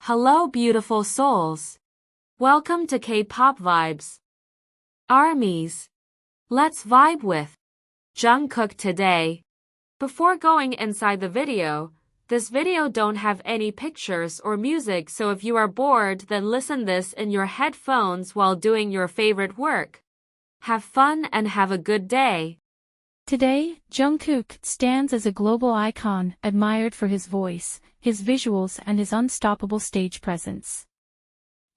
Hello beautiful souls. Welcome to K-pop Vibes. Armies. Let's vibe with Jungkook today. Before going inside the video, this video don't have any pictures or music, so if you are bored then listen this in your headphones while doing your favorite work. Have fun and have a good day. Today, Jungkook stands as a global icon, admired for his voice, his visuals and his unstoppable stage presence.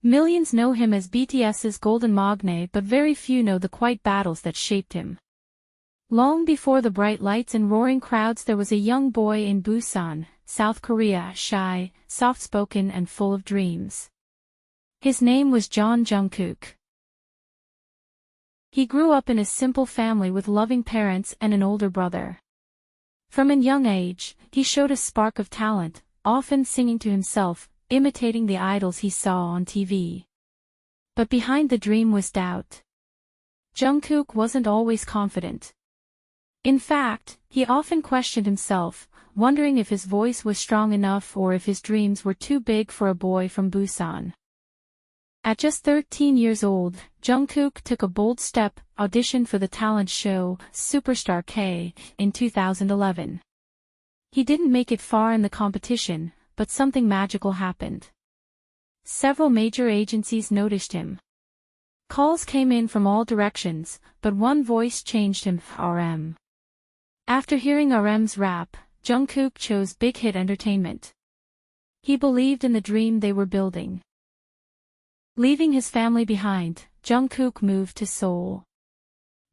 Millions know him as BTS's golden Maknae, but very few know the quiet battles that shaped him. Long before the bright lights and roaring crowds, there was a young boy in Busan, South Korea, shy, soft-spoken and full of dreams. His name was Jeon Jungkook. He grew up in a simple family with loving parents and an older brother. From a young age, he showed a spark of talent, often singing to himself, imitating the idols he saw on TV. But behind the dream was doubt. Jungkook wasn't always confident. In fact, he often questioned himself, wondering if his voice was strong enough or if his dreams were too big for a boy from Busan. At just 13 years old, Jungkook took a bold step, auditioned for the talent show, Superstar K, in 2011. He didn't make it far in the competition, but something magical happened. Several major agencies noticed him. Calls came in from all directions, but one voice changed him, RM. After hearing RM's rap, Jungkook chose Big Hit Entertainment. He believed in the dream they were building. Leaving his family behind, Jungkook moved to Seoul.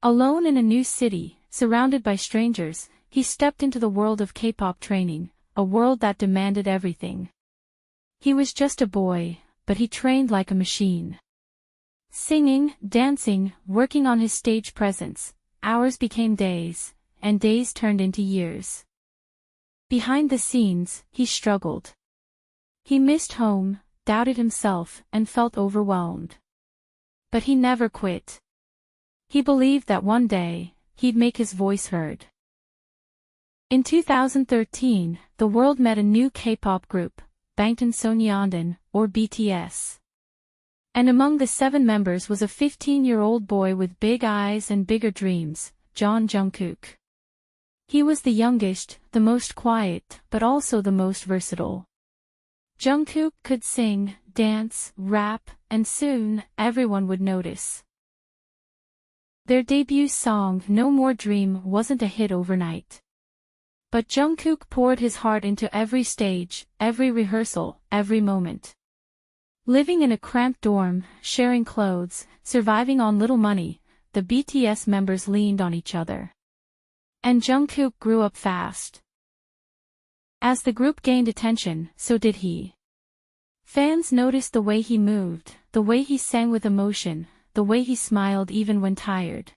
Alone in a new city, surrounded by strangers, he stepped into the world of K-pop training, a world that demanded everything. He was just a boy, but he trained like a machine. Singing, dancing, working on his stage presence, hours became days, and days turned into years. Behind the scenes, he struggled. He missed home, doubted himself, and felt overwhelmed. But he never quit. He believed that one day, he'd make his voice heard. In 2013, the world met a new K-pop group, Bangtan Sonyeondan, or BTS. And among the 7 members was a 15-year-old boy with big eyes and bigger dreams, Jeon Jungkook. He was the youngest, the most quiet, but also the most versatile. Jungkook could sing, dance, rap, and soon, everyone would notice. Their debut song, No More Dream, wasn't a hit overnight. But Jungkook poured his heart into every stage, every rehearsal, every moment. Living in a cramped dorm, sharing clothes, surviving on little money, the BTS members leaned on each other. And Jungkook grew up fast. As the group gained attention, so did he. Fans noticed the way he moved, the way he sang with emotion, the way he smiled even when tired.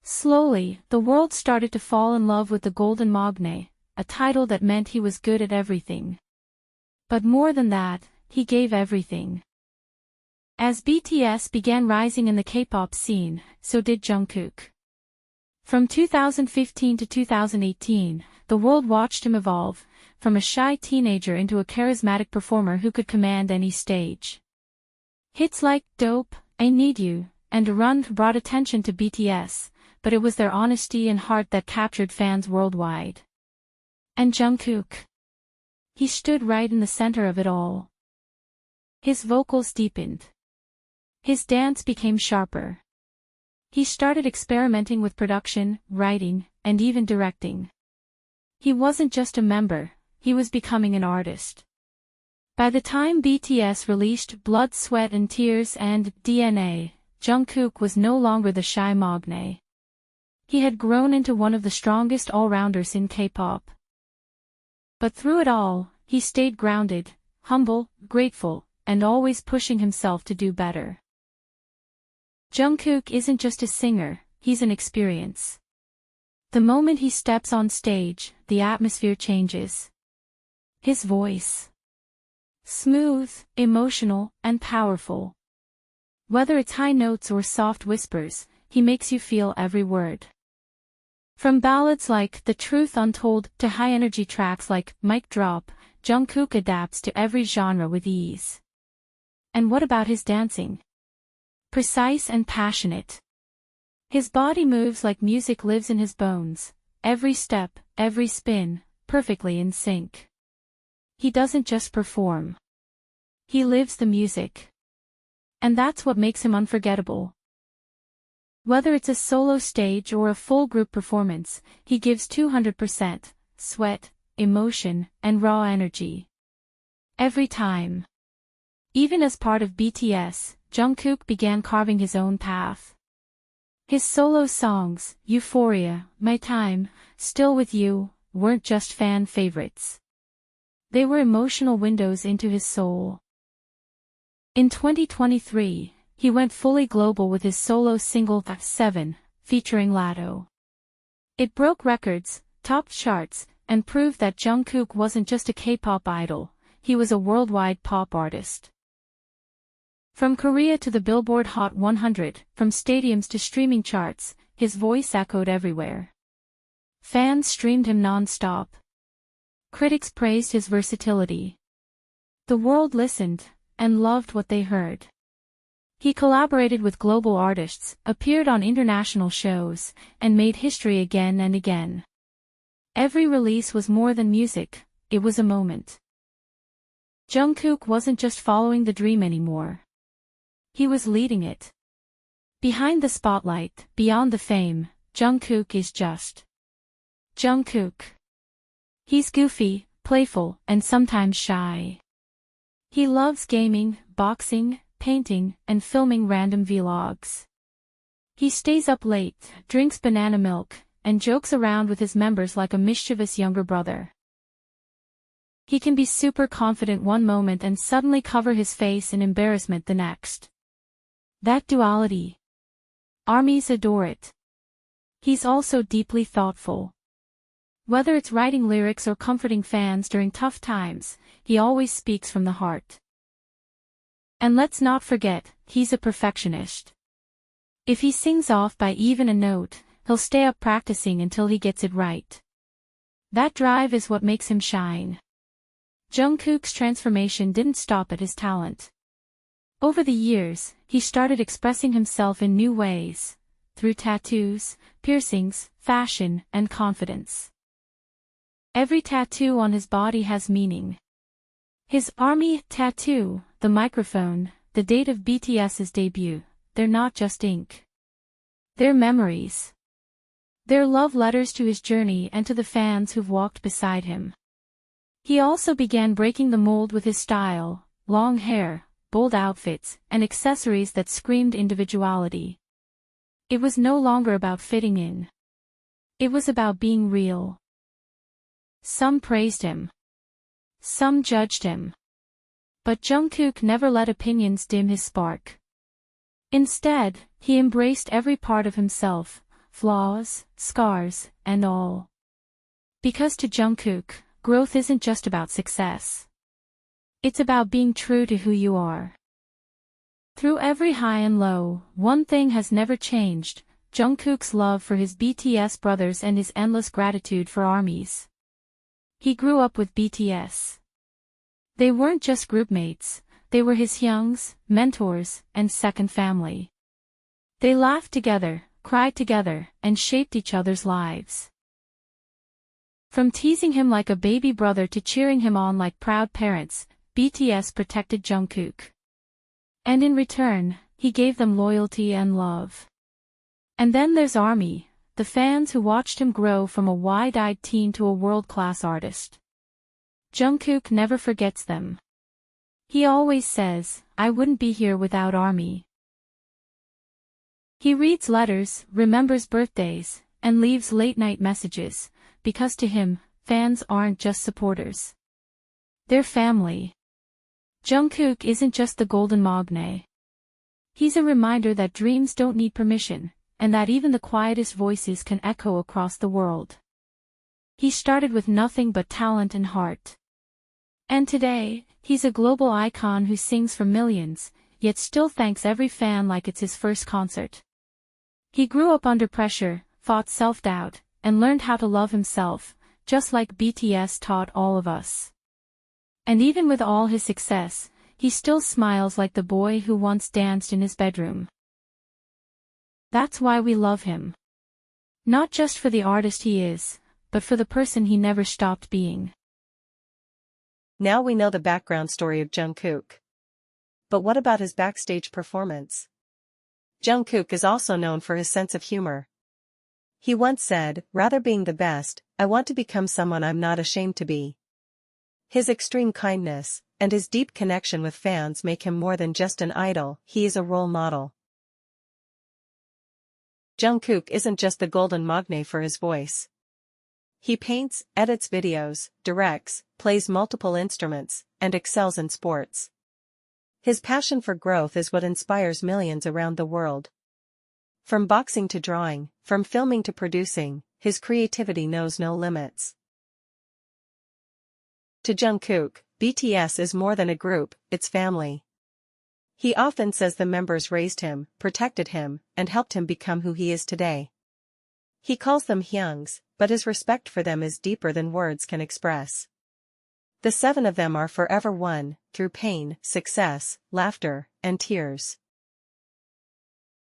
Slowly, the world started to fall in love with the Golden Maknae, a title that meant he was good at everything. But more than that, he gave everything. As BTS began rising in the K-pop scene, so did Jungkook. From 2015 to 2018, the world watched him evolve, from a shy teenager into a charismatic performer who could command any stage. Hits like Dope, I Need You, and Run brought attention to BTS, but it was their honesty and heart that captured fans worldwide. And Jungkook? He stood right in the center of it all. His vocals deepened. His dance became sharper. He started experimenting with production, writing, and even directing. He wasn't just a member, he was becoming an artist. By the time BTS released Blood, Sweat and Tears and DNA, Jungkook was no longer the shy Maknae. He had grown into one of the strongest all-rounders in K-pop. But through it all, he stayed grounded, humble, grateful, and always pushing himself to do better. Jungkook isn't just a singer, he's an experience. The moment he steps on stage, the atmosphere changes. His voice. Smooth, emotional, and powerful. Whether it's high notes or soft whispers, he makes you feel every word. From ballads like The Truth Untold to high-energy tracks like Mic Drop, Jungkook adapts to every genre with ease. And what about his dancing? Precise and passionate. His body moves like music lives in his bones, every step, every spin, perfectly in sync. He doesn't just perform. He lives the music. And that's what makes him unforgettable. Whether it's a solo stage or a full group performance, he gives 200%, sweat, emotion, and raw energy. Every time. Even as part of BTS, Jungkook began carving his own path. His solo songs, Euphoria, My Time, Still With You, weren't just fan favorites. They were emotional windows into his soul. In 2023, he went fully global with his solo single F7, featuring Latto. It broke records, topped charts, and proved that Jungkook wasn't just a K-pop idol, he was a worldwide pop artist. From Korea to the Billboard Hot 100, from stadiums to streaming charts, his voice echoed everywhere. Fans streamed him non-stop. Critics praised his versatility. The world listened, and loved what they heard. He collaborated with global artists, appeared on international shows, and made history again and again. Every release was more than music, it was a moment. Jungkook wasn't just following the dream anymore. He was leading it. Behind the spotlight, beyond the fame, Jungkook is just Jungkook. He's goofy, playful, and sometimes shy. He loves gaming, boxing, painting, and filming random vlogs. He stays up late, drinks banana milk, and jokes around with his members like a mischievous younger brother. He can be super confident one moment and suddenly cover his face in embarrassment the next. That duality. ARMYs adore it. He's also deeply thoughtful. Whether it's writing lyrics or comforting fans during tough times, he always speaks from the heart. And let's not forget, he's a perfectionist. If he sings off by even a note, he'll stay up practicing until he gets it right. That drive is what makes him shine. Jungkook's transformation didn't stop at his talent. Over the years, he started expressing himself in new ways, through tattoos, piercings, fashion, and confidence. Every tattoo on his body has meaning. His ARMY tattoo, the microphone, the date of BTS's debut, they're not just ink. They're memories. They're love letters to his journey and to the fans who've walked beside him. He also began breaking the mold with his style, long hair, bold outfits, and accessories that screamed individuality. It was no longer about fitting in. It was about being real. Some praised him. Some judged him. But Jungkook never let opinions dim his spark. Instead, he embraced every part of himself, flaws, scars, and all. Because to Jungkook, growth isn't just about success. It's about being true to who you are. Through every high and low, one thing has never changed, Jungkook's love for his BTS brothers and his endless gratitude for ARMYs. He grew up with BTS. They weren't just groupmates, they were his hyungs, mentors, and second family. They laughed together, cried together, and shaped each other's lives. From teasing him like a baby brother to cheering him on like proud parents, BTS protected Jungkook. And in return, he gave them loyalty and love. And then there's ARMY, the fans who watched him grow from a wide-eyed teen to a world-class artist. Jungkook never forgets them. He always says, "I wouldn't be here without ARMY." He reads letters, remembers birthdays, and leaves late-night messages, because to him, fans aren't just supporters. They're family. Jungkook isn't just the golden Maknae. He's a reminder that dreams don't need permission, and that even the quietest voices can echo across the world. He started with nothing but talent and heart. And today, he's a global icon who sings for millions, yet still thanks every fan like it's his first concert. He grew up under pressure, fought self-doubt, and learned how to love himself, just like BTS taught all of us. And even with all his success, he still smiles like the boy who once danced in his bedroom. That's why we love him. Not just for the artist he is, but for the person he never stopped being. Now we know the background story of Jungkook. But what about his backstage performance? Jungkook is also known for his sense of humor. He once said, "Rather being the best, I want to become someone I'm not ashamed to be." His extreme kindness, and his deep connection with fans make him more than just an idol, he is a role model. Jungkook isn't just the golden Maknae for his voice. He paints, edits videos, directs, plays multiple instruments, and excels in sports. His passion for growth is what inspires millions around the world. From boxing to drawing, from filming to producing, his creativity knows no limits. To Jungkook, BTS is more than a group, it's family. He often says the members raised him, protected him, and helped him become who he is today. He calls them hyungs, but his respect for them is deeper than words can express. The 7 of them are forever one, through pain, success, laughter, and tears.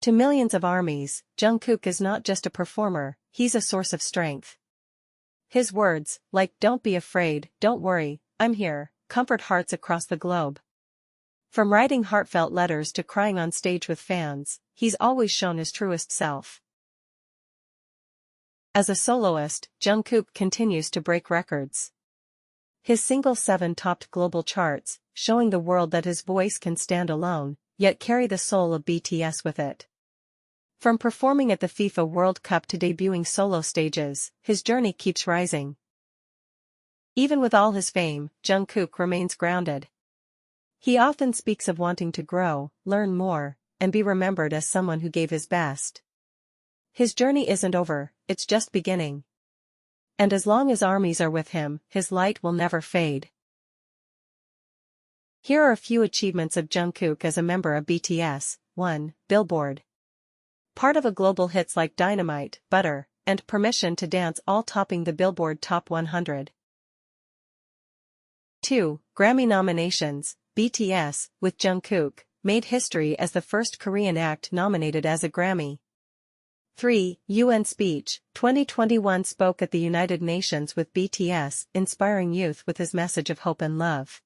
To millions of ARMYs, Jungkook is not just a performer, he's a source of strength. His words, like "Don't be afraid, don't worry, I'm here," comfort hearts across the globe. From writing heartfelt letters to crying on stage with fans, he's always shown his truest self. As a soloist, Jungkook continues to break records. His single 7 topped global charts, showing the world that his voice can stand alone, yet carry the soul of BTS with it. From performing at the FIFA World Cup to debuting solo stages, his journey keeps rising. Even with all his fame, Jungkook remains grounded. He often speaks of wanting to grow, learn more, and be remembered as someone who gave his best. His journey isn't over, it's just beginning. And as long as ARMYs are with him, his light will never fade. Here are a few achievements of Jungkook as a member of BTS. 1. Billboard. Part of a global hits like Dynamite, Butter, and Permission to Dance, all topping the Billboard Top 100. 2. Grammy nominations. BTS, with Jungkook, made history as the first Korean act nominated as a Grammy. 3. UN Speech, 2021 spoke at the United Nations with BTS, inspiring youth with his message of hope and love.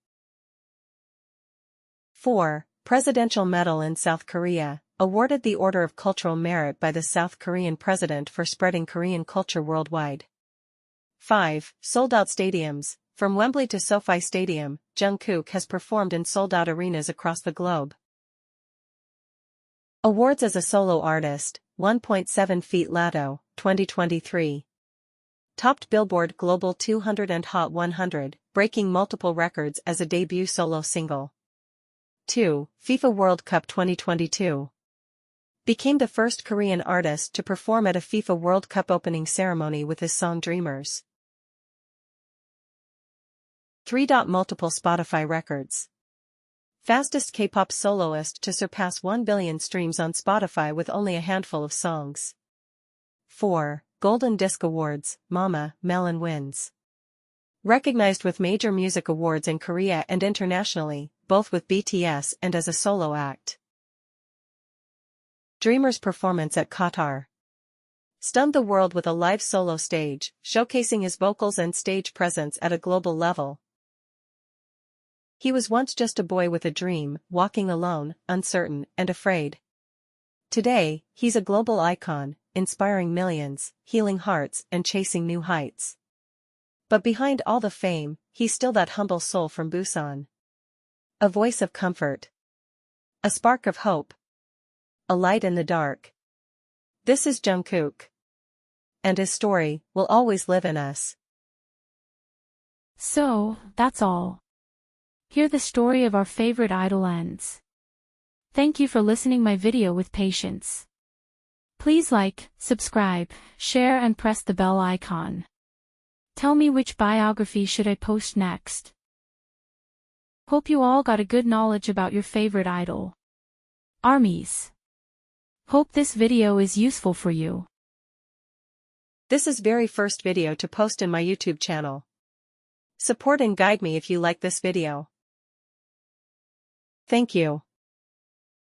4. Presidential Medal in South Korea, awarded the Order of Cultural Merit by the South Korean president for spreading Korean culture worldwide. 5. Sold-out stadiums. From Wembley to SoFi Stadium, Jungkook has performed in sold-out arenas across the globe. Awards as a solo artist. 1.7 feet Lato, 2023. Topped Billboard Global 200 and Hot 100, breaking multiple records as a debut solo single. 2. FIFA World Cup 2022. Became the first Korean artist to perform at a FIFA World Cup opening ceremony with his song Dreamers. 3. Multiple Spotify records. Fastest K-pop soloist to surpass 1 billion streams on Spotify with only a handful of songs. 4. Golden Disc Awards, Mama, Melon wins. Recognized with major music awards in Korea and internationally, both with BTS and as a solo act. Dreamer's performance at Qatar. Stunned the world with a live solo stage, showcasing his vocals and stage presence at a global level. He was once just a boy with a dream, walking alone, uncertain, and afraid. Today, he's a global icon, inspiring millions, healing hearts, and chasing new heights. But behind all the fame, he's still that humble soul from Busan. A voice of comfort. A spark of hope. A light in the dark. This is Jungkook. And his story will always live in us. So, that's all. Here the story of our favorite idol ends. Thank you for listening my video with patience. Please like, subscribe, share and press the bell icon. Tell me which biography should I post next. Hope you all got a good knowledge about your favorite idol. ARMYs. Hope this video is useful for you. This is very first video to post in my YouTube channel. Support and guide me if you like this video. Thank you.